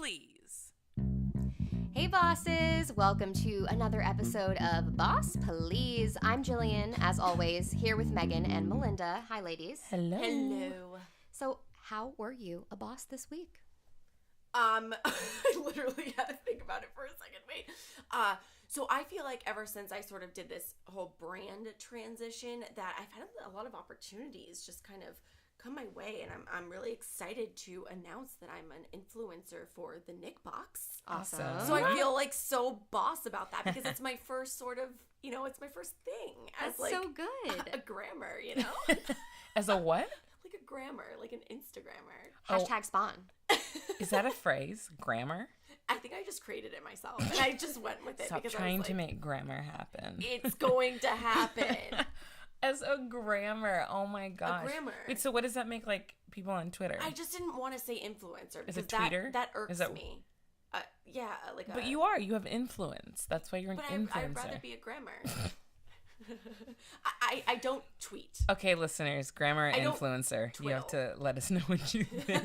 Please. Hey bosses, welcome to another episode of Boss Please. I'm Jillian, as always, here with Meghan and Malynda. Hi ladies. Hello. Hello. So, how were you a boss this week? I literally had to think about it for a second. Wait. So I feel like ever since I sort of did this whole brand transition that I've had a lot of opportunities just kind of come my way, and I'm really excited to announce that I'm an influencer for the Nick Box. Awesome. So I feel like so boss about that because it's my first sort of, it's my first thing as That's like so good. a grammar, you know? As a what? Like a grammar, like an Instagrammer. Hashtag spawn. Is that a phrase? Grammar? I think I just created it myself, and I just went with it. Stop because trying I was to like, make grammar happen. It's going to happen. As a grammar. Oh my gosh. A grammar. Wait, so what does that make like people on Twitter? I just didn't want to say influencer Is because it tweeter? that irks Is that... me. Yeah, like But you are. You have influence. That's why you're an but influencer. I'd rather be a grammar. I don't tweet. Okay, listeners, grammar I don't influencer. You have twiddle. to let us know what you think.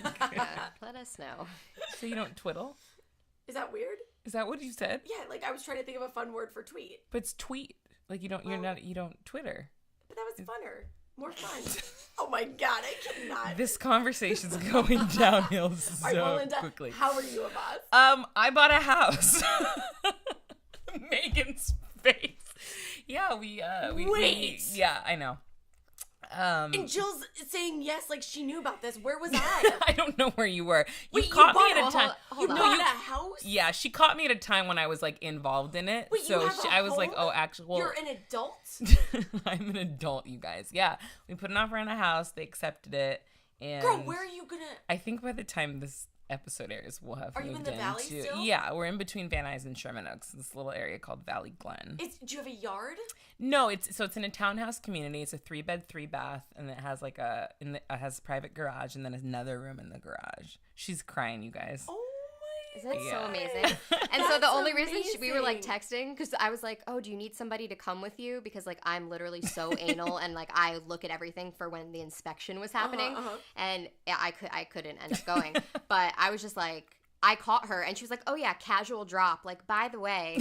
Let us know. So you don't twiddle? Is that weird? Is that what you said? Yeah, like I was trying to think of a fun word for tweet. But it's tweet. Like you don't. You don't Twitter. But that was funner. More fun. Oh my god, I cannot. This conversation's going downhill so All right, Malynda, quickly. how are you a boss? I bought a house. Megan's face. Yeah, we Wait. yeah, I know. And Jill's saying yes, like she knew about this. Where was I? I don't know where you were. You Wait, caught you me bought at a time. You bought a house? Yeah, she caught me at a time when I was like involved in it. Wait, so you have a I was like, home? oh, actually, well, You're an adult? I'm an adult, you guys. Yeah, we put an offer on a house. They accepted it, and Girl, where are you gonna? I think by the time this episode airs, we'll have Are you in moved the valley into. still? Yeah, we're in between Van Nuys and Sherman Oaks. This little area called Valley Glen. Do you have a yard? No, it's in a townhouse community. It's a 3-bed, 3-bath, and it has like it has a private garage and then another room in the garage. She's crying, you guys. Oh Isn't that so Yeah. amazing? And so the That's only reason we were like amazing. texting, because I was like, oh, do you need somebody to come with you? Because like I'm literally so anal and like I look at everything for when the inspection was happening. And yeah, I couldn't end up going. But I was just like, I caught her and she was like, oh yeah, casual drop. Like, by the way,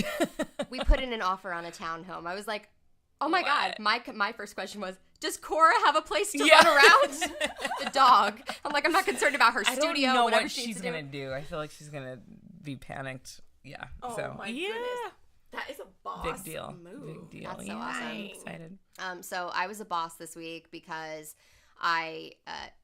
we put in an offer on a townhome. I was like, oh my God. My first question was, does Cora have a place to run around? The dog. I'm like, I'm not concerned about her studio. I don't know whatever what she she's needs to gonna do. I feel like she's gonna be panicked. Yeah. Oh so my yeah. goodness. That is a boss Big deal. move. Big deal. That's so yeah, awesome. I'm excited. So I was a boss this week because I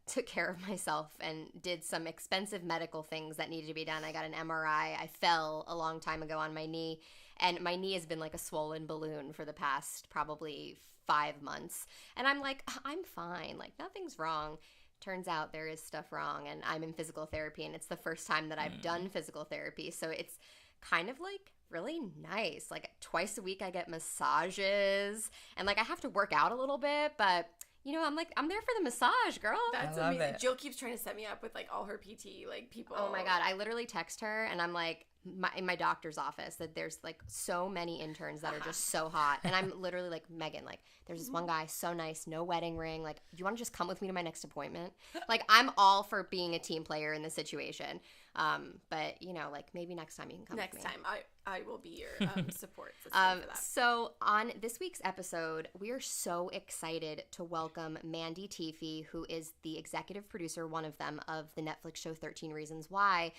took care of myself and did some expensive medical things that needed to be done. I got an MRI. I fell a long time ago on my knee, and my knee has been like a swollen balloon for the past probably 5 months. And I'm like, I'm fine. Like, nothing's wrong. Turns out there is stuff wrong, and I'm in physical therapy, and it's the first time that I've done physical therapy. So it's kind of like really nice. Like twice a week I get massages, and like I have to work out a little bit, but you know, I'm there for the massage, girl. That's I love amazing. it. Jill keeps trying to set me up with like all her PT like people. Oh my God. I literally text her and I'm like, in my doctor's office, that there's like so many interns that are just so hot. And I'm literally like, Megan, like there's this one guy, so nice, no wedding ring. Like, do you want to just come with me to my next appointment? Like, I'm all for being a team player in this situation. But you know, like maybe next time you can come with me. Next time I will be your support system for that. So on this week's episode, we are so excited to welcome Mandy Teefey, who is the executive producer, one of them, of the Netflix show 13 Reasons Why.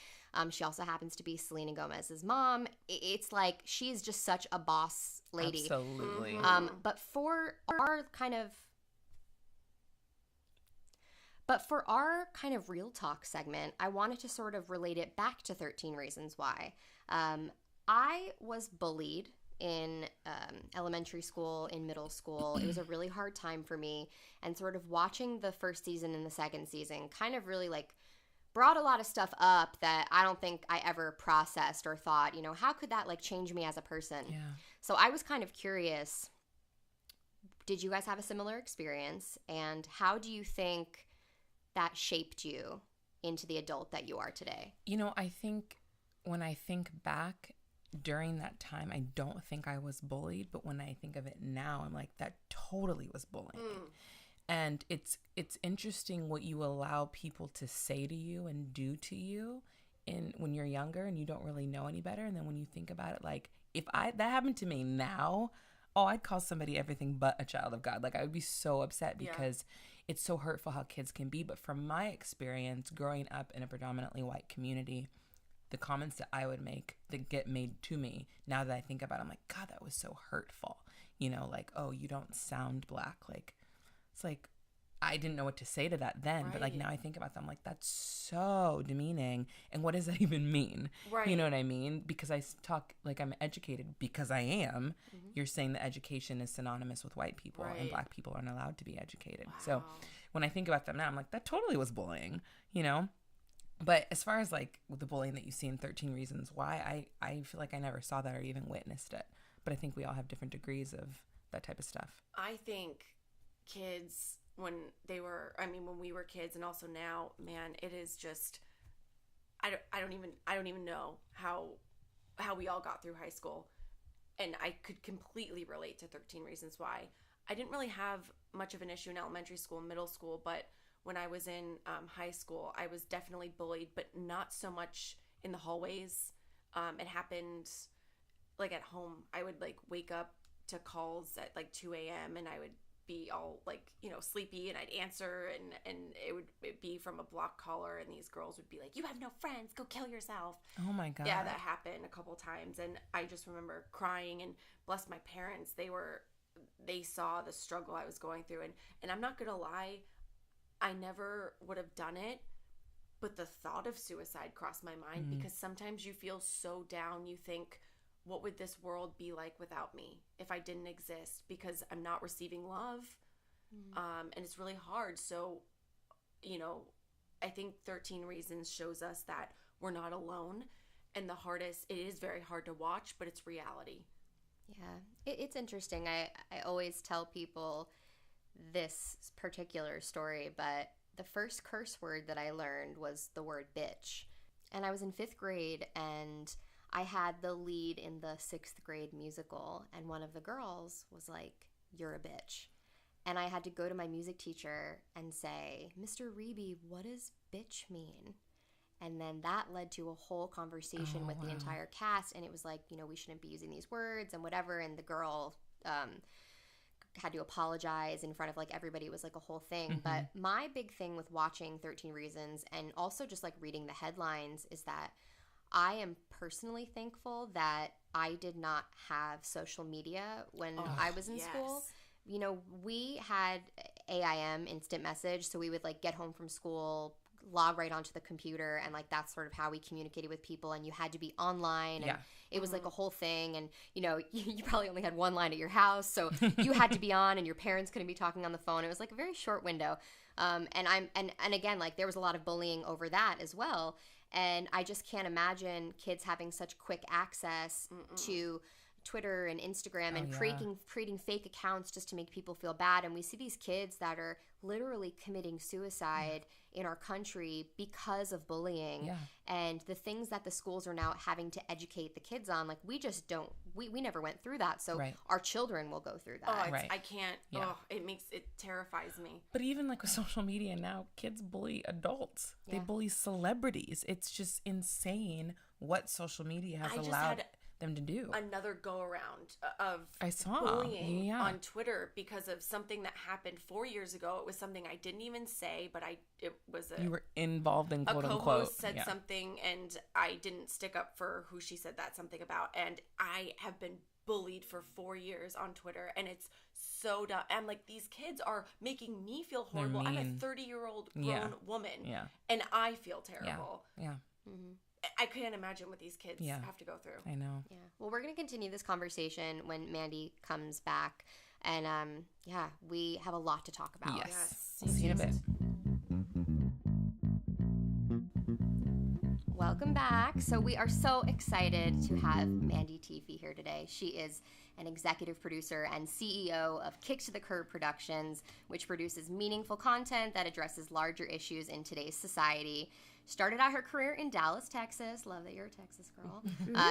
She also happens to be Selena Gomez's mom. It's like she's just such a boss lady. Absolutely. But for our kind of real talk segment, I wanted to sort of relate it back to 13 Reasons Why. I was bullied in elementary school, in middle school. It was a really hard time for me, and sort of watching the first season and the second season kind of really like brought a lot of stuff up that I don't think I ever processed or thought, you know, how could that like change me as a person? Yeah. So I was kind of curious, did you guys have a similar experience, and how do you think that shaped you into the adult that you are today? You know, I think when I think back during that time, I don't think I was bullied, but when I think of it now, I'm like, that totally was bullying. And it's interesting what you allow people to say to you and do to you when you're younger and you don't really know any better, and then when you think about it, like if that happened to me now, oh, I'd call somebody everything but a child of God. Like I would be so upset because it's so hurtful how kids can be. But from my experience growing up in a predominantly white community, the comments that I would make that get made to me, now that I think about it, I'm like, God, that was so hurtful. You know, like, oh, you don't sound black. Like, it's like, I didn't know what to say to that then, but like now I think about them, like that's so demeaning. And what does that even mean? Right. You know what I mean? Because I talk like I'm educated because I am. You're saying that education is synonymous with white people and black people aren't allowed to be educated. Wow. So when I think about them now, I'm like, that totally was bullying, you know? But as far as like with the bullying that you see in 13 Reasons Why, I feel like I never saw that or even witnessed it. But I think we all have different degrees of that type of stuff. I think kids, when we were kids and also now, man, it is just, I don't even know how we all got through high school. And I could completely relate to 13 Reasons Why. I didn't really have much of an issue in elementary school, middle school, but when I was in high school, I was definitely bullied, but not so much in the hallways. It happened like at home. I would like wake up to calls at like 2 a.m. and I would be all like, you know, sleepy, and I'd answer, and it'd be from a block caller, and these girls would be like, you have no friends, go kill yourself. Oh my God. Yeah, that happened a couple times, and I just remember crying, and bless my parents, they saw the struggle I was going through, and I'm not gonna lie, I never would have done it, but the thought of suicide crossed my mind because sometimes you feel so down, you think, what would this world be like without me if I didn't exist, because I'm not receiving love. And it's really hard. So, you know, I think 13 Reasons shows us that we're not alone. And it is very hard to watch, but it's reality. Yeah, it's interesting. I always tell people this particular story, but the first curse word that I learned was the word bitch. And I was in 5th grade, and I had the lead in the 6th grade musical, and one of the girls was like, you're a bitch. And I had to go to my music teacher and say, Mr. Reeby, what does bitch mean? And then that led to a whole conversation with the entire cast, and it was like, you know, we shouldn't be using these words and whatever, and the girl had to apologize in front of like everybody. It was like a whole thing. But my big thing with watching 13 Reasons and also just like reading the headlines is that I am personally thankful that I did not have social media when I was in school. You know, we had AIM, instant message, so we would like get home from school, log right onto the computer, and like that's sort of how we communicated with people, and you had to be online, and it was like a whole thing. And you know, you probably only had one line at your house, so you had to be on, and your parents couldn't be talking on the phone. It was like a very short window. And again, like there was a lot of bullying over that as well. And I just can't imagine kids having such quick access to Twitter and Instagram and creating fake accounts just to make people feel bad. And we see these kids that are literally committing suicide in our country because of bullying. And the things that the schools are now having to educate the kids on, like we just don't, we never went through that. So our children will go through that. I can't, it terrifies me. But even like with social media now, kids bully adults. They bully celebrities. It's just insane what social media has allowed them to do. Another go around of bullying on Twitter because of something that happened 4 years ago. It was something I didn't even say, but you were involved in, quote unquote. A co-host said something, and I didn't stick up for who she said that something about, and I have been bullied for 4 years on Twitter, and it's so dumb. I'm like, these kids are making me feel horrible. I'm a 30-year-old grown woman, and I feel terrible. I can't imagine what these kids have to go through. I know. Yeah. Well, we're going to continue this conversation when Mandy comes back. And, we have a lot to talk about. Yes. We'll see you in a bit. Welcome back. So we are so excited to have Mandy Teefey here today. She is an executive producer and CEO of Kick to the Curb Productions, which produces meaningful content that addresses larger issues in today's society. Started out her career in Dallas, Texas. Love that you're a Texas girl.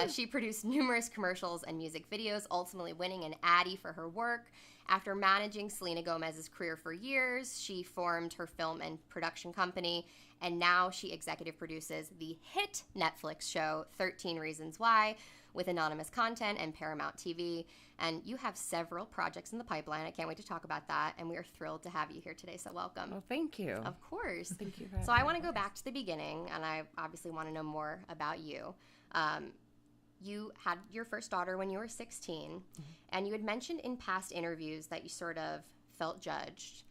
She produced numerous commercials and music videos, ultimately winning an Addy for her work. After managing Selena Gomez's career for years, she formed her film and production company and now she executive produces the hit Netflix show 13 Reasons Why with anonymous content and Paramount TV. And you have several projects in the pipeline. I can't wait to talk about that. And we are thrilled to have you here today. So welcome. Well, thank you. Of course. Thank you for having So I me. want to go back to the beginning, and I obviously want to know more about you. You had your first daughter when you were 16, and you had mentioned in past interviews that you sort of felt judged.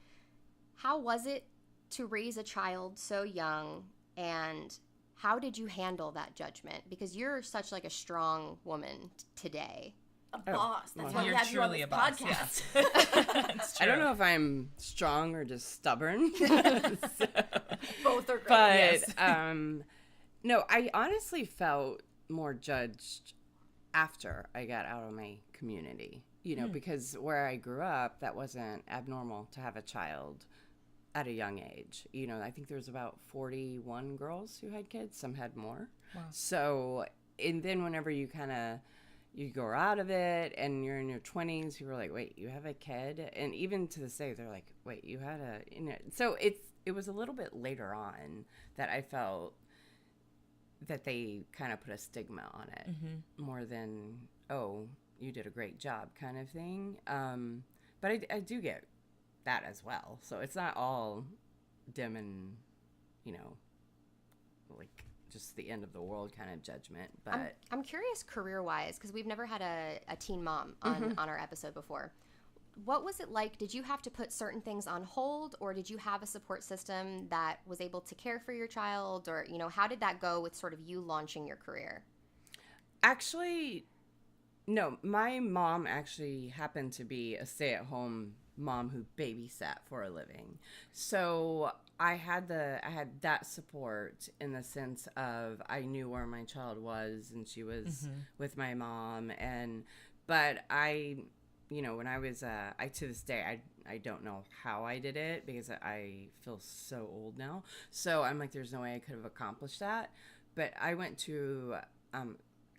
How was it to raise a child so young, and how did you handle that judgment? Because you're such like a strong woman today. A boss. That's well, why we You're have you on truly this a boss, podcast. It's true. I don't know if I'm strong or just stubborn. Both are great. But Yes. no, I honestly felt more judged after I got out of my community, because where I grew up, that wasn't abnormal to have a child at a young age. I think there was about 41 girls who had kids. Some had more. Wow. So, and then whenever you go out of it and you're in your 20s, people are like, wait, you have a kid? And even to this day, they're like, wait, you had so it was a little bit later on that I felt that they kind of put a stigma on it more than, oh, you did a great job kind of thing. But I do get that as well. So it's not all dim and, like just the end of the world kind of judgment. But I'm curious career-wise, because we've never had a teen mom on our episode before. What was it like? Did you have to put certain things on hold, or did you have a support system that was able to care for your child? Or, how did that go with sort of you launching your career? actually, no, my mom actually happened to be a stay-at-home mom who babysat for a living. So I had that support in the sense of I knew where my child was and she was with my mom. But I, when I was, to this day, I don't know how I did it because I feel so old now. So I'm like, there's no way I could have accomplished that. But I went to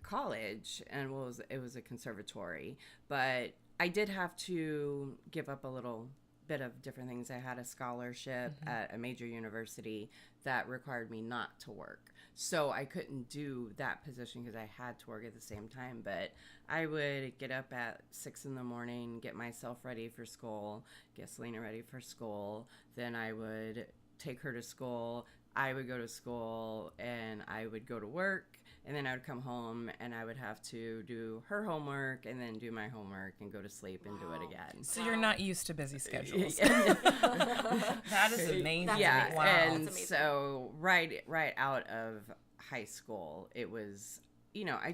college, and it was a conservatory, but I did have to give up a little bit of different things. I had a scholarship at a major university that required me not to work. So I couldn't do that position because I had to work at the same time. But I would get up at 6 a.m, get myself ready for school, get Selena ready for school. Then I would take her to school. I would go to school and I would go to work, and then I would come home and I would have to do her homework and then do my homework and go to sleep and do it again. So you're not used to busy schedules. That is amazing. Yeah, Wow. and so right out of high school, it was, I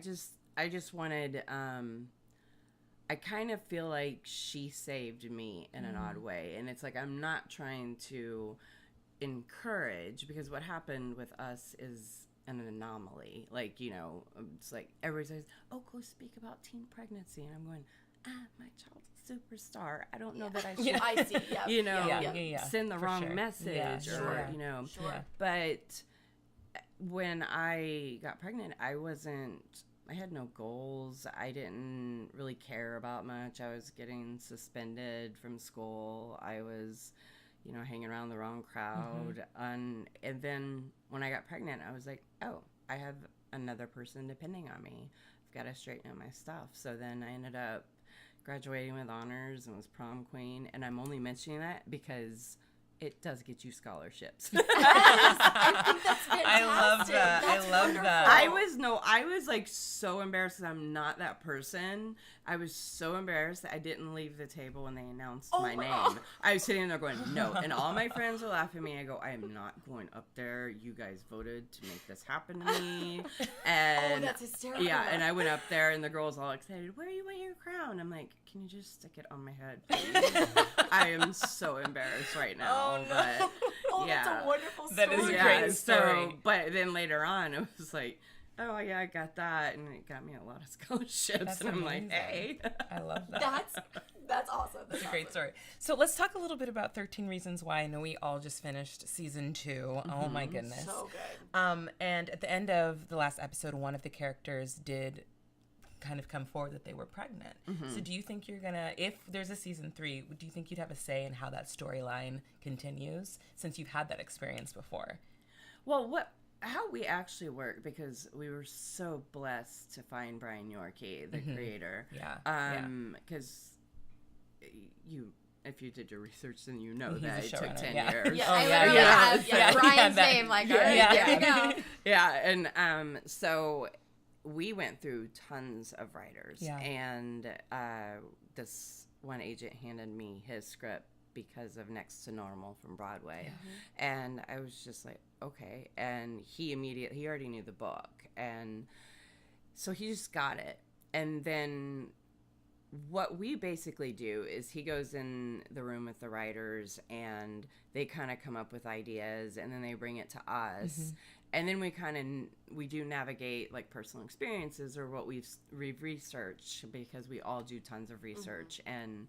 just wanted, I kind of feel like she saved me in an odd way. And it's like, I'm not trying to encourage, because what happened with us is an anomaly. Like, it's like everybody says, oh, go speak about teen pregnancy. And I'm going, my child's a superstar. I don't know that I should, I see. send the wrong sure. message Sure. or, But when I got pregnant, I had no goals. I didn't really care about much. I was getting suspended from school. I was, hanging around the wrong crowd. And then when I got pregnant, I was like, oh, I have another person depending on me. I've got to straighten out my stuff. So then I ended up graduating with honors and was prom queen. And I'm only mentioning that because it does get you scholarships. I think that's fantastic. I love that. That's I love wonderful. that. I was like so embarrassed that I'm not that person. I was so embarrassed that I didn't leave the table when they announced my name. I was sitting there going, no. And all my friends were laughing at me. I go, I am not going up there. You guys voted to make this happen to me. And that's hysterical. Yeah, and I went up there and the girl was all excited. Where do you want your crown? I'm like, can you just stick it on my head, please? I am so embarrassed right now. Oh, no. But yeah. That's a wonderful story. That is a great story. So, but then later on, it was like, oh yeah, I got that, and it got me a lot of scholarships. That's and I'm amazing. like, hey, I love that. That's awesome. That's a great story. So let's talk a little bit about 13 Reasons Why. I know we all just finished season 2. Oh my goodness. So good. And at the end of the last episode, one of the characters did kind of come forward that they were pregnant. So do you think you're gonna, if there's a season 3, do you think you'd have a say in how that storyline continues, since you've had that experience before? Well, how we actually work, because we were so blessed to find Brian Yorkie, the creator. Yeah. Because if you did your research, then you know He's that a it took showrunner, 10 yeah. years. Yeah, Oh, I yeah, literally yeah. have Yeah. Brian's Yeah, name. Like, all yeah. right, Yeah. here we go. Yeah, and so we went through tons of writers, Yeah. and this one agent handed me his script because of Next to Normal from Broadway, and I was just like, okay, and he already knew the book, and so he just got it, and then what we basically do is he goes in the room with the writers and they kind of come up with ideas, and then they bring it to us, and then we do navigate like personal experiences or what we've researched, because we all do tons of research, and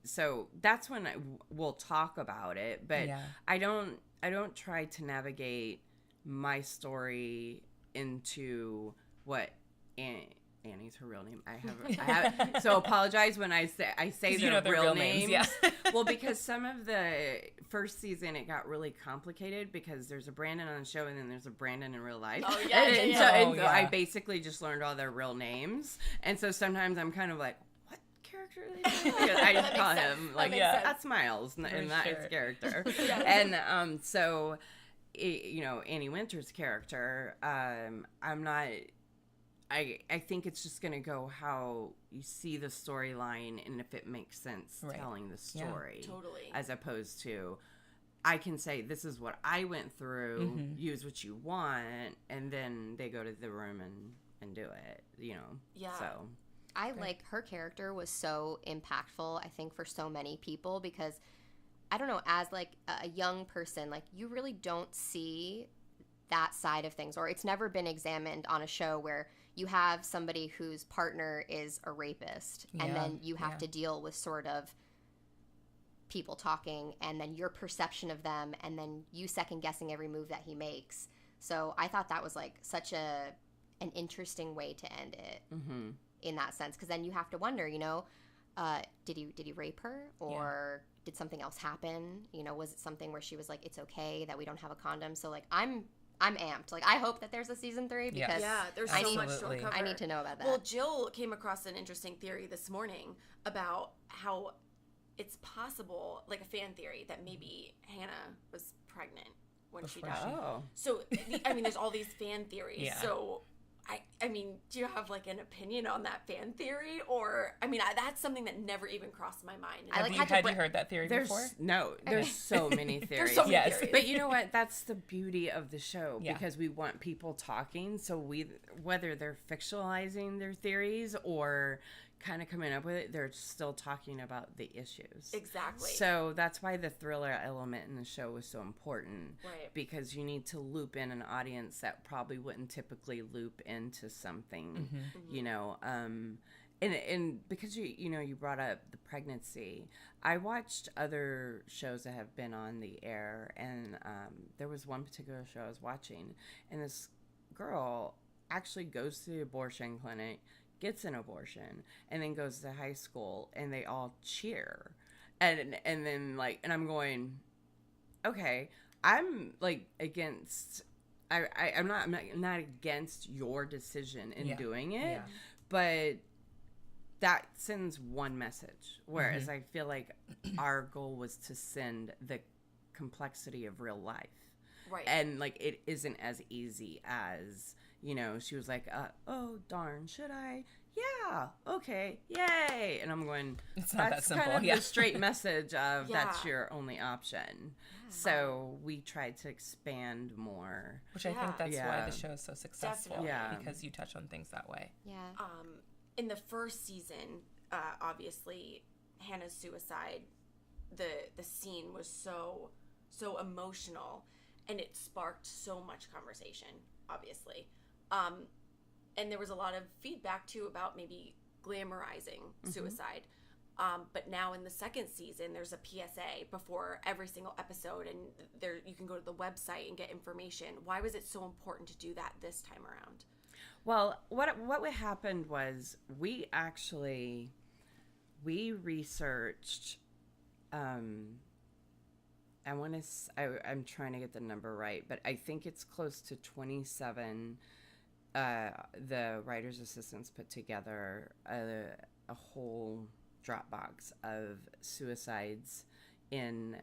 so that's when we'll talk about it, but I don't try to navigate my story into what Annie's her real name. I have so apologize when I say their real names. Yeah. Well, because some of the first season it got really complicated, because there's a Brandon on the show and then there's a Brandon in real life. Oh yeah, And so I basically just learned all their real names, and so sometimes I'm kind of like, what character are they doing? I just call him like that's Miles, and that is character. And so Annie Winter's character, I'm not. I think it's just going to go how you see the storyline and if it makes sense telling the story. Yeah, totally. As opposed to, I can say, this is what I went through, use what you want, and then they go to the room and do it, Yeah. So. Like her character was so impactful, I think, for so many people, because, I don't know, as like a young person, like you really don't see that side of things, or it's never been examined on a show where you have somebody whose partner is a rapist, and then you have to deal with sort of people talking, and then your perception of them, and then you second guessing every move that he makes. So I thought that was like such an interesting way to end it in that sense, because then you have to wonder, did he rape her, or did something else happen? Was it something where she was like, it's okay that we don't have a condom? So like I'm amped. Like, I hope that there's a season 3, because there's so much to uncover. I need to know about that. Well, Jill came across an interesting theory this morning about how it's possible, like a fan theory, that maybe Hannah was pregnant when she died. Oh. So, there's all these fan theories. Yeah. So, I mean, do you have like an opinion on that fan theory? Or, that's something that never even crossed my mind. Have you heard that theory before? No, there's so many theories. There's so many theories. But you know what? That's the beauty of the show, because we want people talking. So whether they're fictionalizing their theories or kind of coming up with it, they're still talking about the issues. Exactly. So that's why the thriller element in the show was so important. Right. Because you need to loop in an audience that probably wouldn't typically loop into something, and because you brought up the pregnancy, I watched other shows that have been on the air, and there was one particular show I was watching, and this girl actually goes to the abortion clinic, gets an abortion, and then goes to high school, and they all cheer, and then and I'm going, okay, I'm like against. I'm not against your decision in doing it, but that sends one message. Whereas I feel like our goal was to send the complexity of real life, right? And like it isn't as easy as she was like, oh darn, should I? Yeah, okay, yay. And I'm going, it's not that simple. Kind of the straight message of that's your only option. So we tried to expand more. Which I think that's why the show is so successful. Definitely. Yeah. Because you touch on things that way. Yeah. In the first season, obviously, Hannah's suicide, the scene was so emotional, and it sparked so much conversation, obviously. And there was a lot of feedback, too, about maybe glamorizing suicide. But now in the second season, there's a PSA before every single episode, and there you can go to the website and get information. Why was it so important to do that this time around? Well, what happened was we researched I want to. I'm trying to get the number right, but I think it's close to 27. The writers' assistants put together a whole Dropbox of suicides in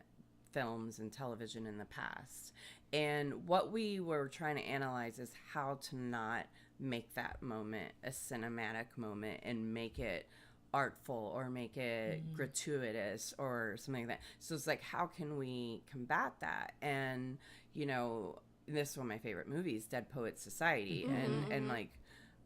films and television in the past. And what we were trying to analyze is how to not make that moment a cinematic moment and make it artful or make it gratuitous or something like that. So it's like, how can we combat that? And, you know, this is one of my favorite movies, Dead Poets Society. And like,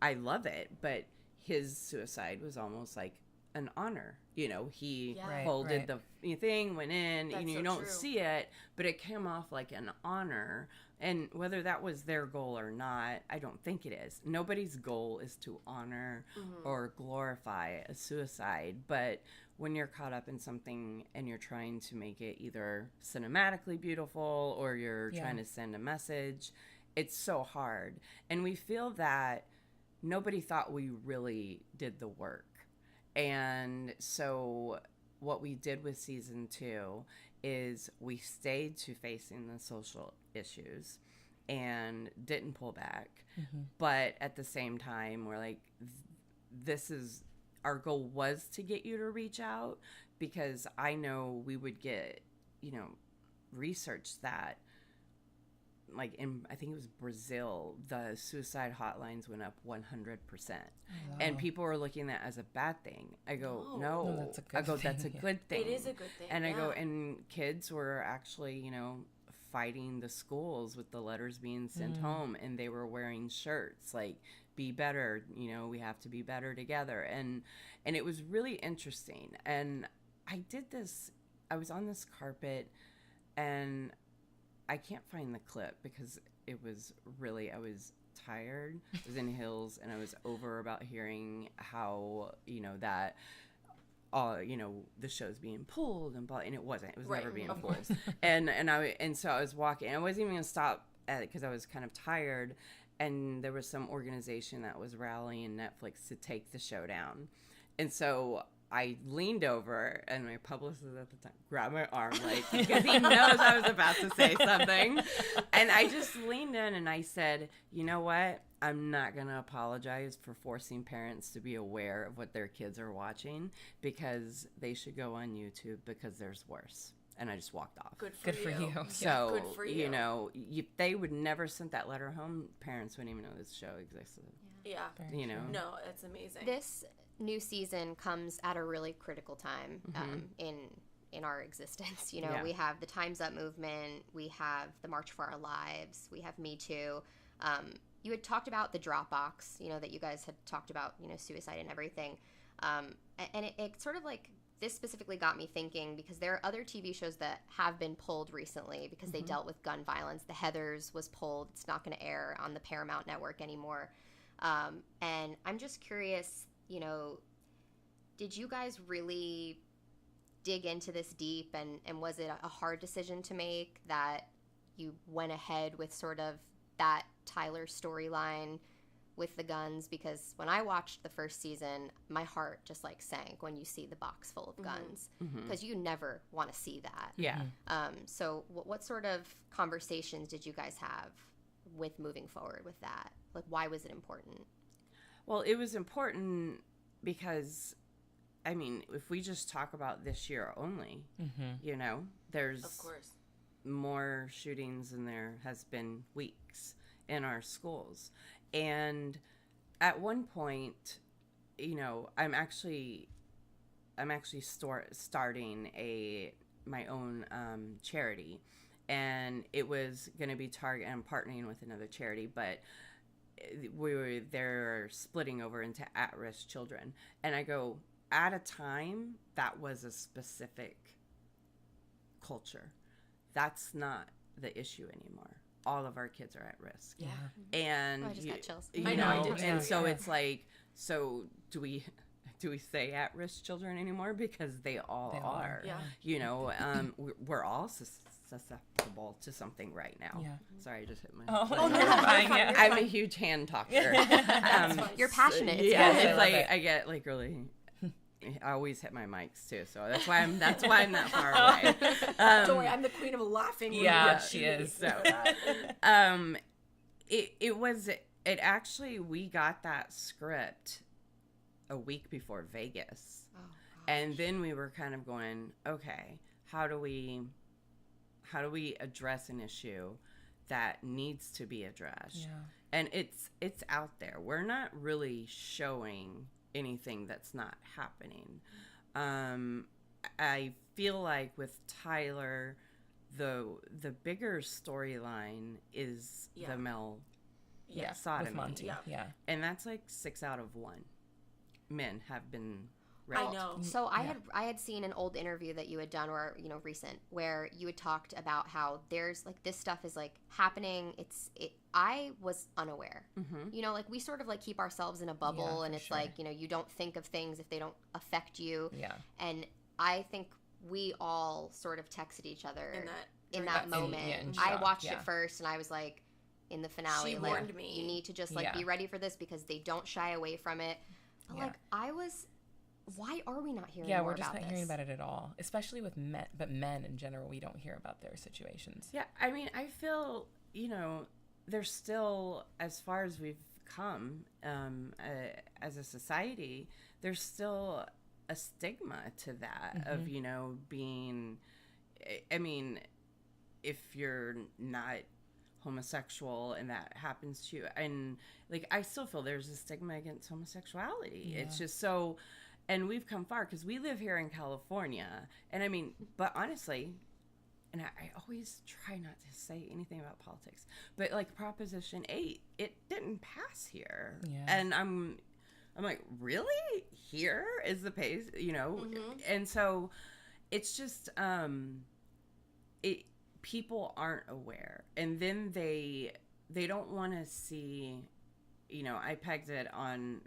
I love it, but his suicide was almost like an honor. You know, he folded the thing, went in, That's you so don't true. see it, but it came off like an honor. And whether that was their goal or not, I don't think it is. Nobody's goal is to honor or glorify a suicide. But when you're caught up in something and you're trying to make it either cinematically beautiful or you're trying to send a message, it's so hard. And we feel that nobody thought we really did the work. And so what we did with season 2 is we stayed to facing the social issues and didn't pull back. But at the same time, we're like, this is, our goal was to get you to reach out, because I know we would get, you know, research that, like in, I think it was Brazil, the suicide hotlines went up 100%. Wow. And people were looking at that as a bad thing. I go, no, that's a good I go, thing, that's a yeah. good thing. It is a good thing. And I go, and kids were actually, you know, fighting the schools with the letters being sent home, and they were wearing shirts like, be better, you know, we have to be better together. And it was really interesting. And I did this, I was on this carpet, and I can't find the clip because it was really, I was tired. I was in Hills, and I was over about hearing how, you know, that, you know, the show's being pulled and blah, and it wasn't. It was never being pulled. And so I was walking. I wasn't even going to stop at it because I was kind of tired. And there was some organization that was rallying Netflix to take the show down. And so I leaned over, and my publicist at the time grabbed my arm, like, because he knows I was about to say something. And I just leaned in and I said, you know what? I'm not going to apologize for forcing parents to be aware of what their kids are watching, because they should go on YouTube, because there's worse. And I just walked off. Good Good for you. So, Good for you. you know, they would never sent that letter home. Parents wouldn't even know this show existed. Yeah. You know? No, it's amazing. This new season comes at a really critical time in our existence. You know, Yeah. we have the Time's Up movement, we have the March for Our Lives, we have Me Too. You had talked about the Dropbox, you know, that you guys had talked about, you know, suicide and everything. And it sort of like, this specifically got me thinking, because there are other TV shows that have been pulled recently because they dealt with gun violence. The Heathers was pulled. It's not going to air on the Paramount Network anymore. And I'm just curious, you know, did you guys really dig into this deep, and was it a hard decision to make that you went ahead with sort of that Tyler storyline with the guns? Because when I watched the first season, my heart just like sank when you see the box full of guns, because you never want to see that. Yeah. So what sort of conversations did you guys have with moving forward with that? Like, why was it important? Well, it was important because, I mean, if we just talk about this year only, you know, there's Of course. more shootings than there has been weeks in our schools. And at one point, you know, I'm actually starting my own charity, and it was going to be I'm partnering with another charity, but they're splitting over into at-risk children. And I go, at a time, that was a specific culture. That's not the issue anymore. All of our kids are at risk. Yeah. And I just got chills. I know, I did too, and so yeah. it's like, so do we say at-risk children anymore? Because they all are. Yeah. You know, we're all susceptible to something right now. Yeah. Sorry, I just hit my. Oh, no, you're fine, yeah. I'm a huge hand talker. You're passionate. It's Yeah, good. it's like I get like really I always hit my mics too, so that's why I'm that far away. Don't worry, I'm the queen of laughing. Yeah, she is. So, it actually, we got that script a week before Vegas. Oh, and then we were kind of going, okay, how do we address an issue that needs to be addressed? Yeah. And it's out there. We're not really showing anything that's not happening. I feel like with Tyler, the bigger storyline is the Mel sodomy. With Monty. Yeah. And that's like 6 out of 1 men have been raped. I know. So I had seen an old interview that you had done, or recent, where you had talked about how there's like this stuff is like happening. I was unaware. Mm-hmm. Like we sort of like keep ourselves in a bubble, and it's sure. like you don't think of things if they don't affect you. Yeah. And I think we all sort of texted each other in that moment. in I shock, watched it first, and I was like, in the finale, She like, warned me. you need to just like be ready for this because they don't shy away from it. But like why are we not hearing more about this? We're just not hearing about it at all, especially with men. But men in general, we don't hear about their situations. Yeah, I mean, I feel, there's still, as far as we've come as a society, there's still a stigma to that of, being, I mean, if you're not homosexual and that happens to you, and like I still feel there's a stigma against homosexuality. It's just so, and we've come far because we live here in California, and I mean, but honestly, and I always try not to say anything about politics, but like Proposition 8, it didn't pass here, and I'm like, really? Here is the pace, and so it's just people aren't aware, and then they don't want to see, I pegged it on,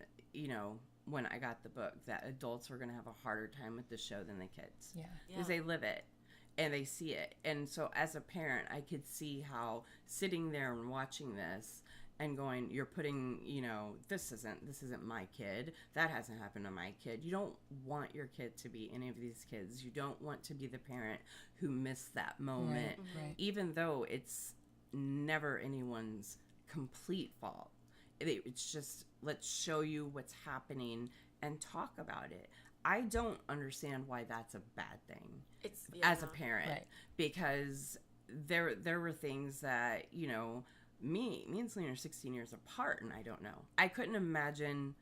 when I got the book, that adults were going to have a harder time with the show than the kids. Because they live it and they see it. And so as a parent, I could see how sitting there and watching this and going, you're putting, this isn't my kid. That hasn't happened to my kid. You don't want your kid to be any of these kids. You don't want to be the parent who missed that moment, even though it's never anyone's complete fault. It's just, let's show you what's happening and talk about it. I don't understand why that's a bad thing as a parent, because there were things that, me and Selena are 16 years apart, and I don't know. I couldn't imagine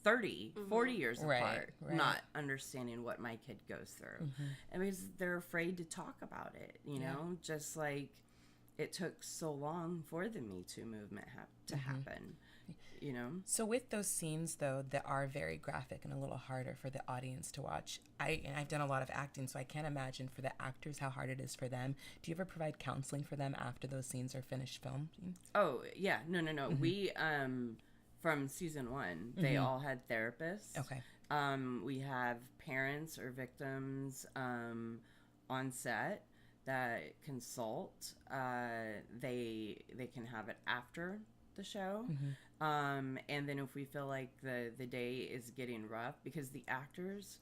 30, 40 years apart not understanding what my kid goes through. And because they're afraid to talk about it, just like it took so long for the Me Too movement to happen. So with those scenes, though, that are very graphic and a little harder for the audience to watch, I've done a lot of acting, so I can't imagine for the actors how hard it is for them. Do you ever provide counseling for them after those scenes are finished filming? Oh, yeah. No. We, from season 1, they all had therapists. Okay. We have parents or victims on set that consult. They can have it after the show. And then if we feel like the day is getting rough, because the actors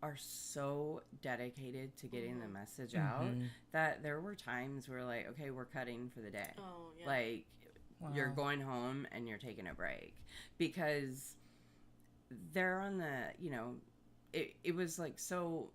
are so dedicated to getting the message out, that there were times where like, okay, we're cutting for the day. Like, you're going home and you're taking a break, because they're on the, it was like so,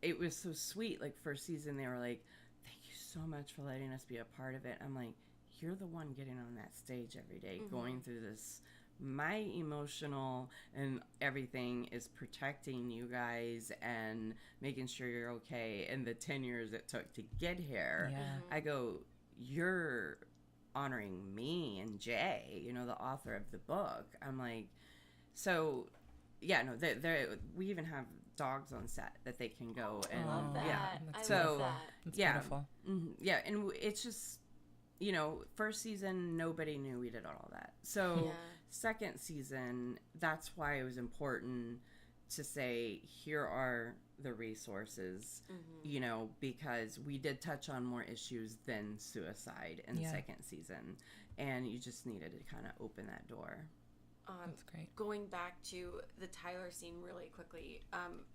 it was so sweet. Like, first season, they were like, thank you so much for letting us be a part of it. I'm like, you're the one getting on that stage every day, going through this. My emotional and everything is protecting you guys and making sure you're okay. And the 10 years it took to get here, I go, you're honoring me and Jay, the author of the book. I'm like, so yeah, no, we even have dogs on set that they can go and I love that. That's I love so that. It's yeah, beautiful. Yeah, and it's just, first season nobody knew we did all that. So second season, that's why it was important to say, here are the resources, because we did touch on more issues than suicide in the second season, and you just needed to kind of open that door. That's great. Going back to the Tyler scene really quickly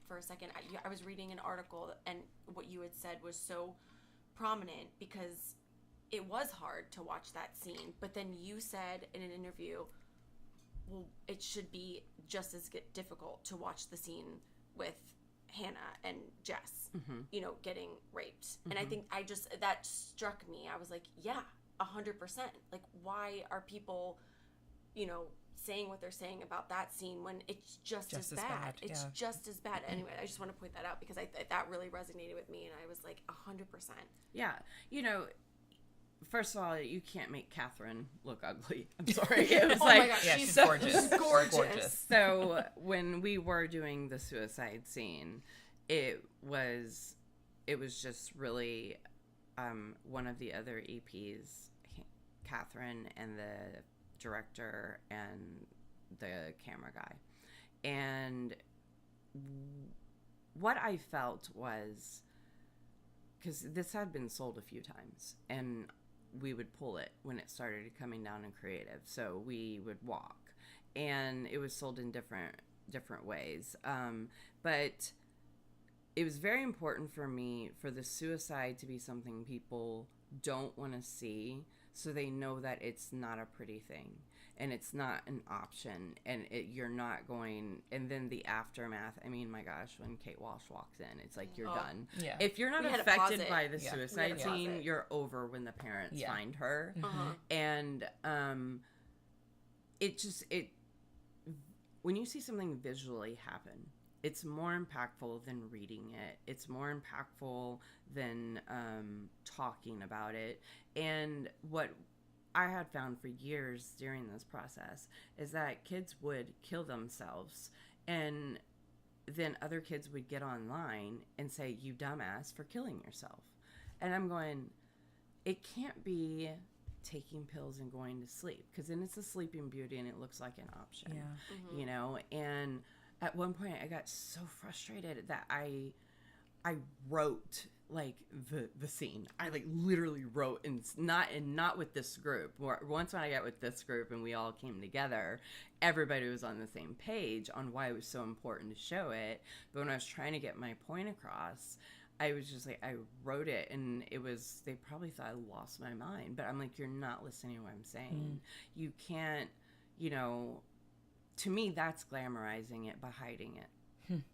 for a second, I was reading an article, and what you had said was so prominent because it was hard to watch that scene. But then you said in an interview, well, it should be just as difficult to watch the scene with Hannah and Jess, getting raped. And I think that struck me. I was like, yeah, 100%. Like, why are people, saying what they're saying about that scene when it's just as bad. It's just as bad. Anyway, I just want to point that out because that really resonated with me, and I was like 100%. Yeah. First of all, you can't make Catherine look ugly. I'm sorry. It was my gosh, she's gorgeous. She's gorgeous. So when we were doing the suicide scene, it was just really one of the other EPs, Catherine, and the director and the camera guy. And what I felt was, because this had been sold a few times, and we would pull it when it started coming down in creative. So we would walk, and it was sold in different ways. But it was very important for me for the suicide to be something people don't want to see, so they know that it's not a pretty thing and it's not an option, and you're not going. And then the aftermath, I mean, my gosh, when Kate Walsh walks in, it's like you're done. Yeah. If you're not affected by the suicide scene, it. you're over when the parents find her. And when you see something visually happen, it's more impactful than reading it. It's more impactful than talking about it. And what I had found for years during this process is that kids would kill themselves, and then other kids would get online and say, "You dumbass for killing yourself." And I'm going, it can't be taking pills and going to sleep, because then it's a sleeping beauty and it looks like an option. And at one point I got so frustrated that I wrote like the scene. I like literally wrote, and not with this group. Once when I got with this group and we all came together, everybody was on the same page on why it was so important to show it. But when I was trying to get my point across, I was just like, I wrote it, and they probably thought I lost my mind. But I'm like, you're not listening to what I'm saying. You can't, to me, that's glamorizing it by hiding it.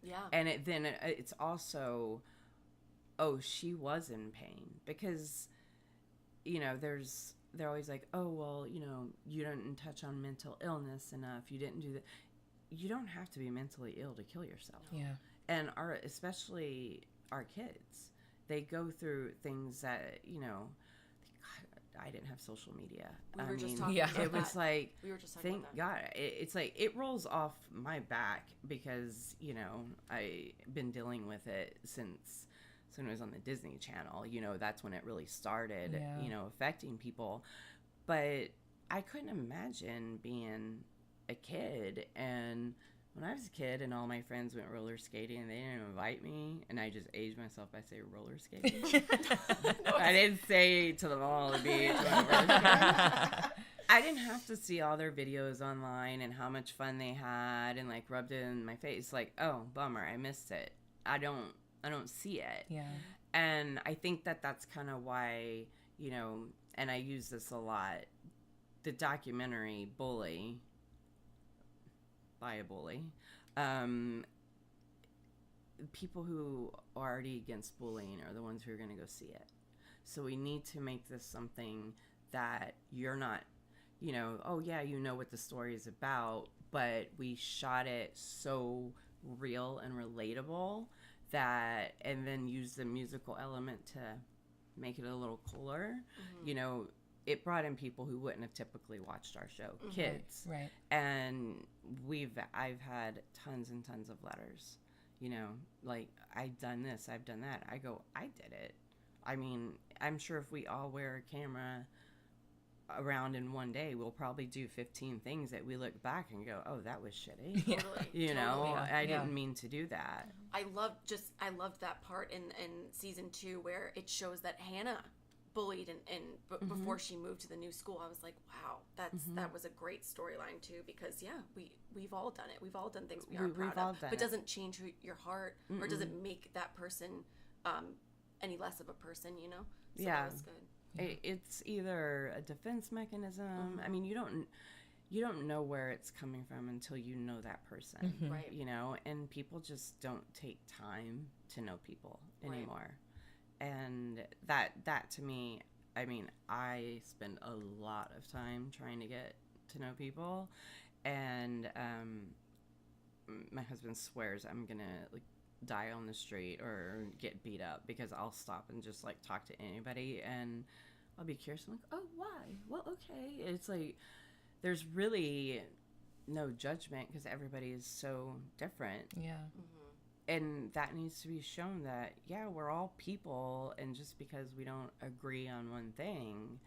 Yeah. And it's also, oh, she was in pain, because, they're always like, oh, well, you didn't touch on mental illness enough. You didn't do that. You don't have to be mentally ill to kill yourself. Yeah. And especially our kids, they go through things that, I didn't have social media. We were just talking about it was that. like, We were just talking thank about that. God. It's like, it rolls off my back because, I've been dealing with it since when it was on the Disney Channel. That's when it really started, affecting people. But I couldn't imagine being a kid, and when I was a kid and all my friends went roller skating and they didn't invite me, and I just aged myself by saying roller skating. I didn't say to the mall, the beach, whatever. I didn't have to see all their videos online and how much fun they had and like rubbed it in my face. Like, oh, bummer, I missed it. I don't see it. Yeah. And I think that's kind of why, and I use this a lot, the documentary Bully, by a bully, people who are already against bullying are the ones who are going to go see it. So we need to make this something that you're not, oh yeah, what the story is about, but we shot it so real and relatable and then use the musical element to make it a little cooler. It brought in people who wouldn't have typically watched our show, kids. Right. And I've had tons and tons of letters, like, I've done this, I've done that. I go, I did it. I mean, I'm sure if we all wear a camera around in one day, we'll probably do 15 things that we look back and go, oh, that was shitty. Totally. I didn't mean to do that. I loved that part in season 2 where it shows that Hannah bullied and before she moved to the new school, I was like, wow, that was a great storyline too, because we've all done it. We've all done things we aren't proud of, but it doesn't change your heart or doesn't make that person any less of a person, you know? So that was good. It's either a defense mechanism. I mean, you don't know where it's coming from until you know that person, right? You know, and people just don't take time to know people anymore. And that to me, I mean, I spend a lot of time trying to get to know people, and my husband swears I'm gonna like die on the street or get beat up because I'll stop and just like talk to anybody, and I'll be curious. I'm like, oh, why? Well, okay. It's like there's really no judgment because everybody is so different. Yeah. And that needs to be shown that, yeah, we're all people, and just because we don't agree on one thing,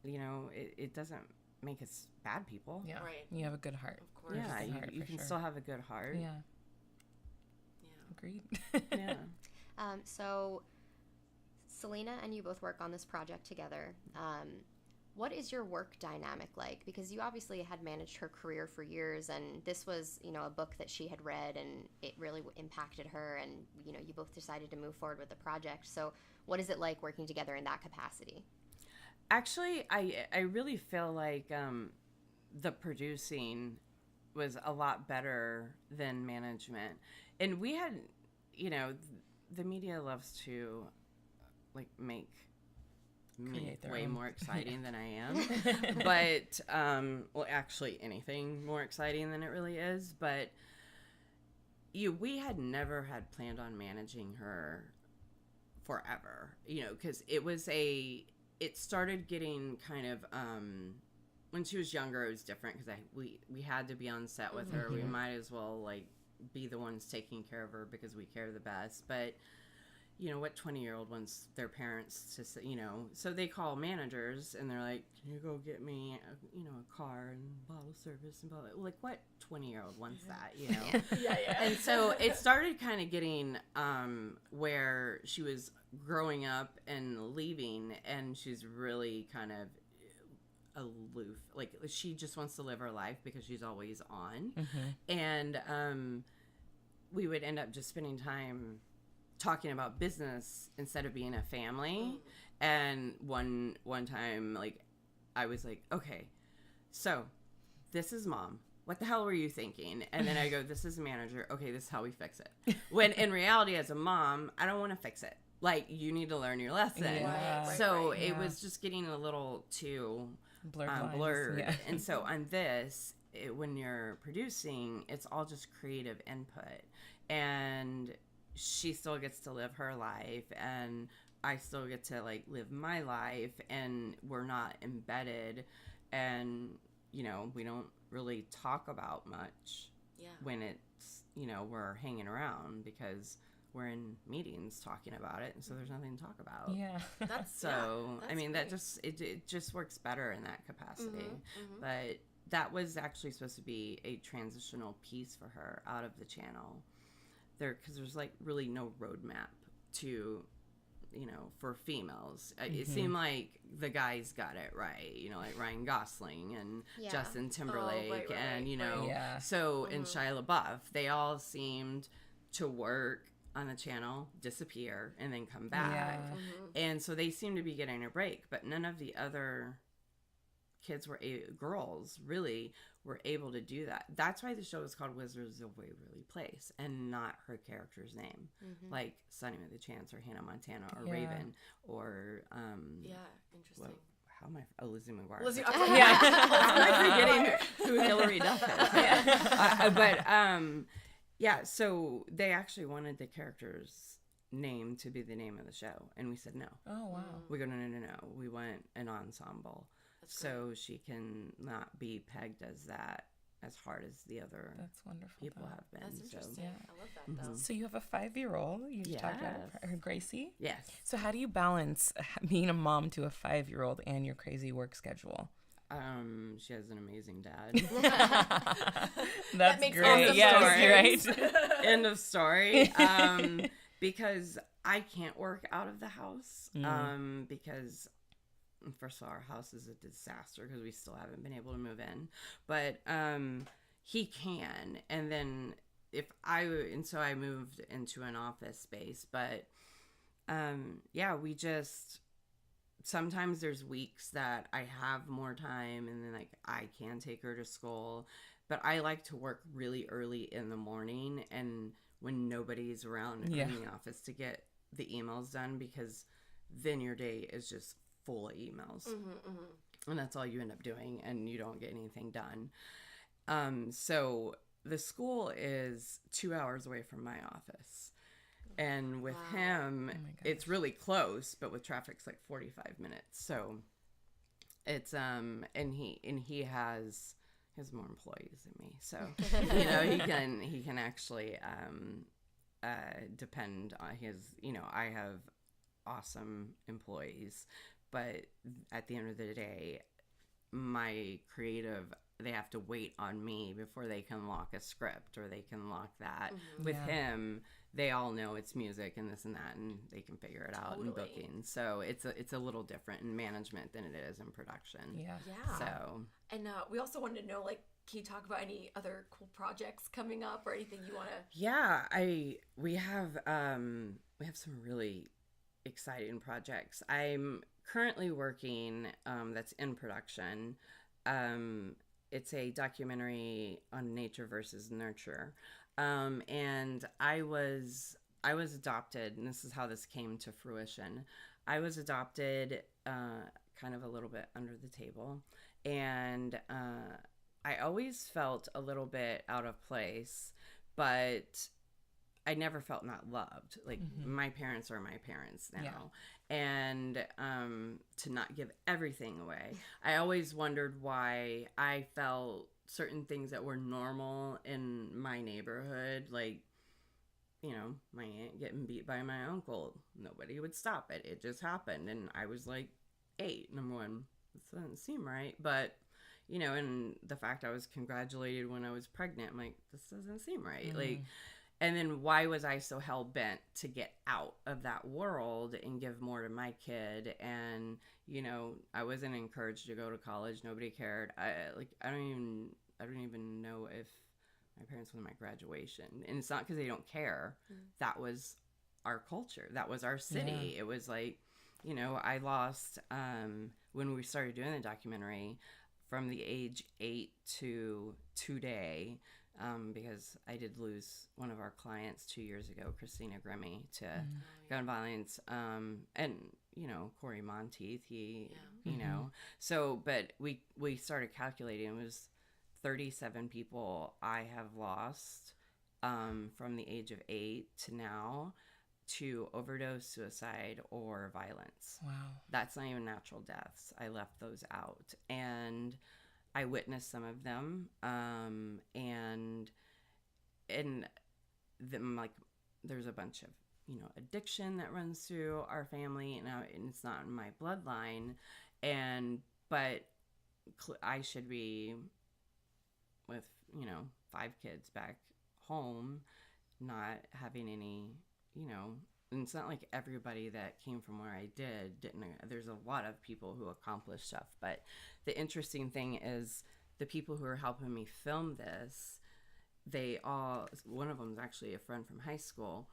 you know, it doesn't make us bad people. Yeah. Right. You have a good heart. Of course. Yeah, you can still have a good heart. Yeah. Yeah. Agreed. Yeah. So Selena and you both work on this project together. What is your work dynamic like? Because you obviously had managed her career for years, and this was, you know, a book that she had read, and it really impacted her, and, you know, you both decided to move forward with the project. So what is it like working together in that capacity? Actually, I really feel like the producing was a lot better than management. And we had, you know, the media loves to, like, make me way more exciting than I am. But, well, actually anything more exciting than it really is. But we had never had planned on managing her forever, you know, because it started getting kind of, when she was younger, it was different because we had to be on set with her. We might as well, like, be the ones taking care of her because we care the best. But you know, what 20-year-old wants their parents to say, you know, so they call managers and they're like, can you go get me, a car and bottle service and blah, blah. Like, what 20-year-old wants that, you know? Yeah. And so it started kind of getting where she was growing up and leaving, and she's really kind of aloof. Like, she just wants to live her life because she's always on. And we would end up just spending time talking about business instead of being a family. And one time, like, I was like, okay, so this is mom, what the hell were you thinking? And then I go, this is manager, okay, this is how we fix it. When in reality, as a mom, I don't want to fix it. Like, you need to learn your lesson. So it was just getting a little too blurred. Yeah. And so on this, when you're producing, it's all just creative input, and she still gets to live her life, and I still get to, like, live my life, and we're not embedded, and, you know, we don't really talk about much when it's, you know, we're hanging around because we're in meetings talking about it, and so there's nothing to talk about. Yeah. That's I mean, great. that just, it just works better in that capacity. But that was actually supposed to be a transitional piece for her out of the channel. Because there's like really no roadmap to, you know, for females. It seemed like the guys got it right, you know, like Ryan Gosling and Justin Timberlake and, you know, so and Shia LaBeouf, they all seemed to work on the channel, disappear, and then come back. And so they seemed to be getting a break, but none of the other kids girls really were able to do that. That's why the show is called Wizards of Waverly Place and not her character's name, like Sunny with a Chance or Hannah Montana or Raven or interesting. How am I? Lizzie McGuire. I'm forgetting who Hillary Duff is. So they actually wanted the character's name to be the name of the show, and we said no. Oh wow. We go no. We want an ensemble. So she can not be pegged as that as hard as the other people have been. That's interesting. I love that, though. So you have a 5-year-old. You talked about her, Gracie? Yes. So how do you balance being a mom to a 5-year-old and your crazy work schedule? She has an amazing dad. That's makes great. all the Yes, you're right. End of story. because I can't work out of the house. Because first of all, our house is a disaster because we still haven't been able to move in. But he can, and then so I moved into an office space. But we just sometimes there's weeks that I have more time, and then like I can take her to school. But I like to work really early in the morning and when nobody's around in the office to get the emails done, because then your day is just full of emails. And that's all you end up doing, and you don't get anything done. So the school is 2 hours away from my office. And with him, it's really close, but with traffic, it's like 45 minutes. So it's, and he has more employees than me. So, he can actually, depend on his, I have awesome employees, but at the end of the day, my creative, they have to wait on me before they can lock a script or they can lock that. With him, they all know it's music and this and that, and they can figure it out in booking. So it's a little different in management than it is in production. Yeah. So, and we also wanted to know, like, can you talk about any other cool projects coming up or anything you want to? Yeah, we have some really exciting projects. I'm currently working that's in production. It's a documentary on nature versus nurture. And I was adopted, and this is how this came to fruition. I was adopted kind of a little bit under the table, and I always felt a little bit out of place, but I never felt not loved. Like, my parents are my parents now. And to not give everything away. I always wondered why I felt certain things that were normal in my neighborhood, like, my aunt getting beat by my uncle. Nobody would stop it. It just happened. And I was like 8, and I'm going, this doesn't seem right. But, and the fact I was congratulated when I was pregnant, I'm like, this doesn't seem right. Like, and then why was I so hell-bent to get out of that world and give more to my kid? And, I wasn't encouraged to go to college. Nobody cared. I don't even know if my parents went to my graduation. And it's not because they don't care. That was our culture. That was our city. It was like, I lost, when we started doing the documentary, from the age 8 to today, because I did lose one of our clients 2 years ago, Christina Grimmie, to gun violence, and Corey Monteith, so, but we started calculating. It was 37 people I have lost from the age of 8 to now, to overdose, suicide, or violence. Wow. That's not even natural deaths. I left those out. And I witnessed some of them, and them, like, there's a bunch of, addiction that runs through our family, and it's not in my bloodline, but I should be with, 5 kids back home, not having any, and it's not like everybody that came from where I didn't. There's a lot of people who accomplished stuff, but the interesting thing is the people who are helping me film this, one of them is actually a friend from high school,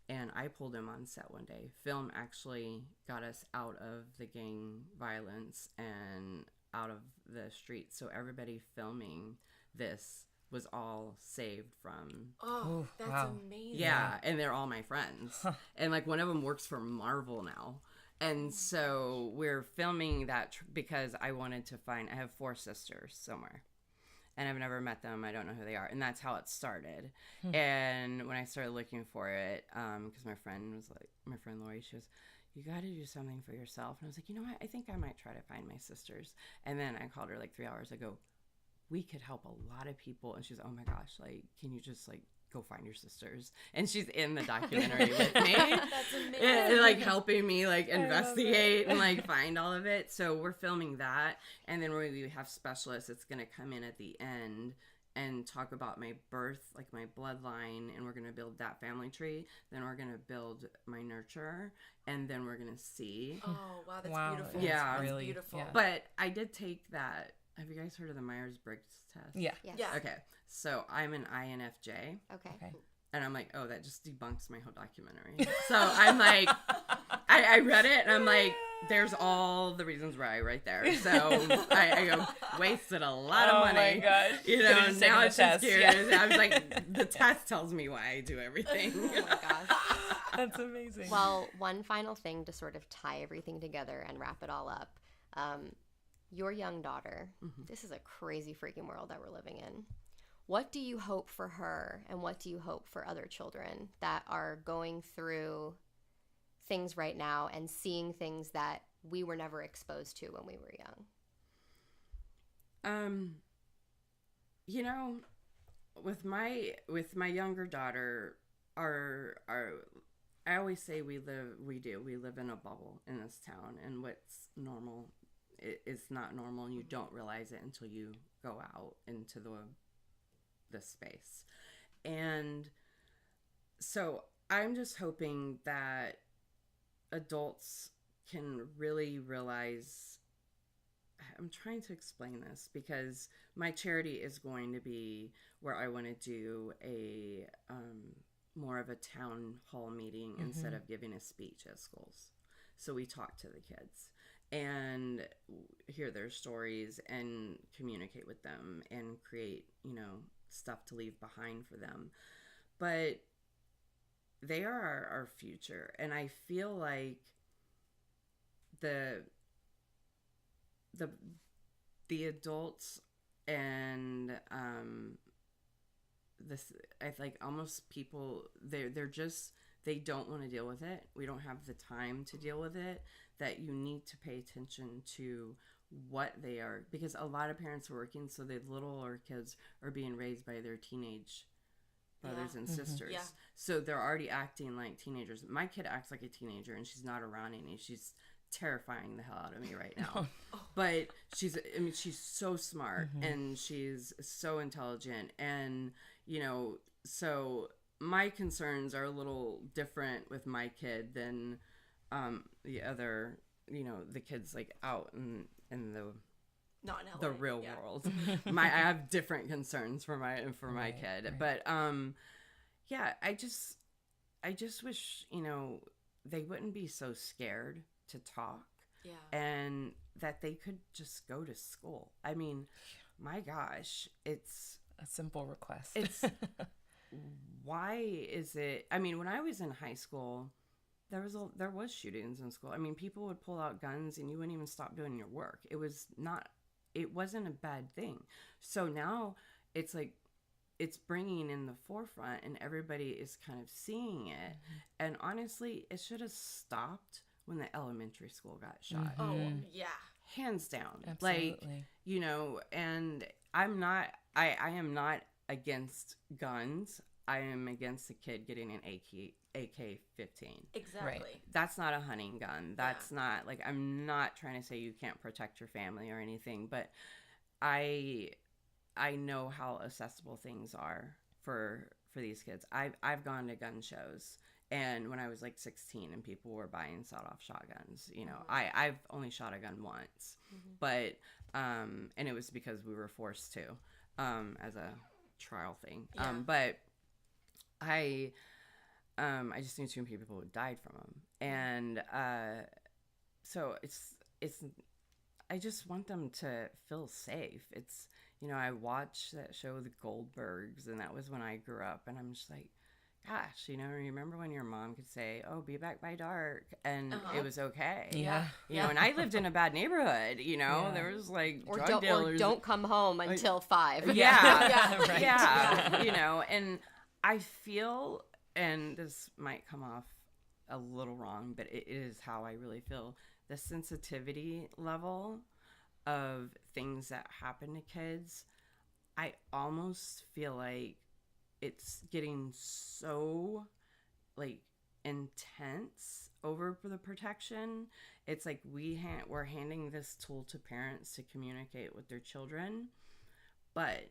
and I pulled him on set one day. Film actually got us out of the gang violence and out of the streets, so everybody filming this was all saved from. Oh, that's amazing. Yeah, and they're all my friends. And like one of them works for Marvel now. And so we're filming that because I wanted to I have 4 sisters somewhere. And I've never met them. I don't know who they are. And that's how it started. And when I started looking for it, because my friend Lori, she was, you got to do something for yourself. And I was like, you know what? I think I might try to find my sisters. And then I called her like 3 hours ago. We could help a lot of people. And she's, oh my gosh, like, can you just like go find your sisters? And she's in the documentary with me. That's amazing. And like helping me like investigate and like find all of it. So we're filming that. And then we have specialists that's going to come in at the end and talk about my birth, like my bloodline, and we're going to build that family tree. Then we're going to build my nurture, and then we're going to see. Oh, wow, that's Wow, beautiful. yeah, That's really, beautiful. yeah. But I did take that. Have you guys heard of the Myers-Briggs test? Yeah. Yes. Yeah. Okay, so I'm an INFJ, Okay. and I'm like, oh, that just debunks my whole documentary. So I'm like, I read it, and I'm like, there's all the reasons why right there. So I go, wasted a lot of money. Oh my gosh. You Could've know, just taken now the it's just test, curious. yeah. I was like, the test tells me why I do everything. Oh my gosh. That's amazing. Well, one final thing to sort of tie everything together and wrap it all up. Your young daughter, this is a crazy freaking world that we're living in. What do you hope for her, and what do you hope for other children that are going through things right now and seeing things that we were never exposed to when we were young? You know, with my younger daughter, I always say we live in a bubble in this town, and what's normal is not normal, and you don't realize it until you go out into the space. And so I'm just hoping that adults can really realize. I'm trying to explain this because my charity is going to be where I want to do a more of a town hall meeting instead of giving a speech at schools. So we talk to the kids and hear their stories and communicate with them and create, stuff to leave behind for them. But they are our future, and I feel like the adults and I like almost people they don't want to deal with it. We don't have the time to deal with it. That you need to pay attention to what they are, because a lot of parents are working, so the littler kids are being raised by their teenage brothers and sisters. Yeah. So they're already acting like teenagers. My kid acts like a teenager, and she's not around any. She's terrifying the hell out of me right now. But she's so smart and she's so intelligent, and so my concerns are a little different with my kid than the other, the kids like out in the Not in LA. the real world. I have different concerns for my kid. Right. But yeah, I just wish, they wouldn't be so scared to talk. Yeah. And that they could just go to school. I mean, my gosh, it's a simple request. it's why is it? I mean, when I was in high school, there was shootings in school. I mean, people would pull out guns and you wouldn't even stop doing your work. It wasn't a bad thing. So now it's like it's bringing in the forefront, and everybody is kind of seeing it. And honestly, it should have stopped when the elementary school got shot. Oh, yeah. Hands down. Absolutely. Like, and I am not against guns. I am against the kid getting an AK-15. Exactly. Right. That's not a hunting gun. That's not, like, I'm not trying to say you can't protect your family or anything, but I know how accessible things are for these kids. I've gone to gun shows, and when I was like 16 and people were buying sawed-off shotguns, I've only shot a gun once, but and it was because we were forced to as a trial thing. Yeah. But I just knew too many people who died from them, and so it's I just want them to feel safe. It's I watched that show The Goldbergs, and that was when I grew up, and I'm just like, gosh, remember when your mom could say, "Oh, be back by dark," and it was okay. Yeah. And I lived in a bad neighborhood. There was like drug dealers. Or don't come home until 5. Yeah, Right. yeah. And I feel, and this might come off a little wrong, but it is how I really feel. The sensitivity level of things that happen to kids, I almost feel like it's getting so like intense over the protection. It's like we're handing this tool to parents to communicate with their children, but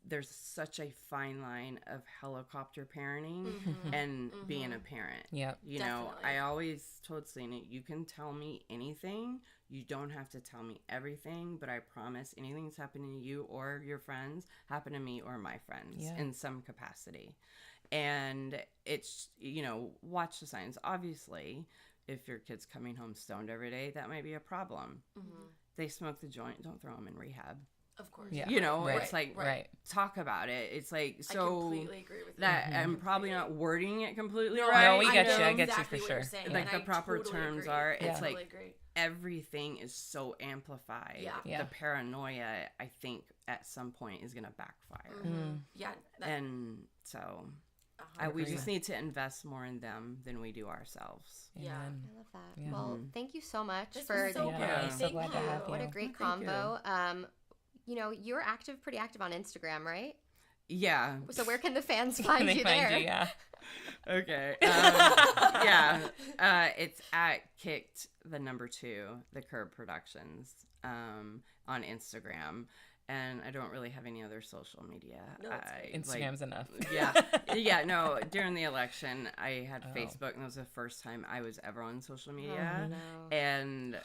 there's such a fine line of helicopter parenting and being a parent. Yep. You know, I always told Selena, you can tell me anything. You don't have to tell me everything, but I promise anything that's happening to you or your friends happen to me or my friends in some capacity. And it's, you know, watch the signs. Obviously, if your kid's coming home stoned every day, that might be a problem. They smoke the joint, don't throw them in rehab. Of course. Yeah. You know, Right. it's like, Right. talk about it. It's like, I so completely agree with you. that I'm probably not wording it completely No, right. No, we get know you. I get exactly you what for you're sure. saying, Like and the I proper totally terms agree. are, I it's totally like agree. everything is so amplified. Yeah. The paranoia, I think, at some point is going to backfire. Yeah. And so we just need to invest more in them than we do ourselves. Yeah. Amen. I love that. Yeah. Well, thank you so much This for was so Yeah. great. I'm so Thank glad to you. have you. what a great Thank you. combo. You know, you're pretty active on Instagram, right? Yeah. So where can the fans find They you find there? you, yeah. Okay. It's at kicked the number 2, the Curb Productions, on Instagram. And I don't really have any other social media. No, it's Instagram's enough. No, during the election, I had Oh. Facebook, and it was the first time I was ever on social media. Oh, no. And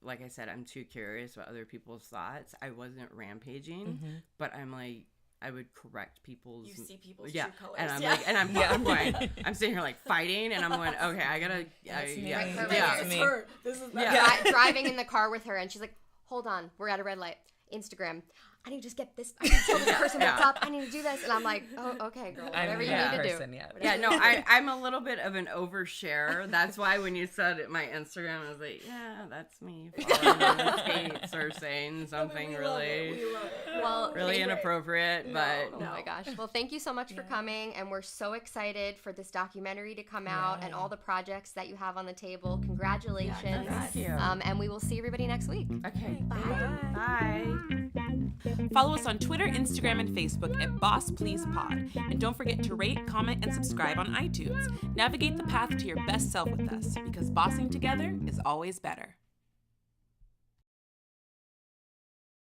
like I said, I'm too curious about other people's thoughts. I wasn't rampaging, but I'm like, I would correct people's. You see people's yeah, true colors. and I'm yeah. like, and I'm going, I'm sitting here like fighting, and I'm going, okay, I gotta, That's me. Right, her right yeah, here. It's her. This is Driving in the car with her, and she's like, hold on, we're at a red light. Instagram. I need to just get this. I need to tell this person what's up. I need to do this. And I'm like, oh, okay, girl. Whatever you need to do. Yeah, no, I'm a little bit of an oversharer. That's why when you said it, my Instagram, I was like, yeah, that's me following the skates or saying something really, Well, really inappropriate. But Oh my gosh. Well, thank you so much for coming. And we're so excited for this documentary to come out and all the projects that you have on the table. Congratulations. Thank you. And we will see everybody next week. Okay, Bye. bye. Follow us on Twitter, Instagram, and Facebook at Boss Please Pod. And don't forget to rate, comment, and subscribe on iTunes. Navigate the path to your best self with us, because bossing together is always better.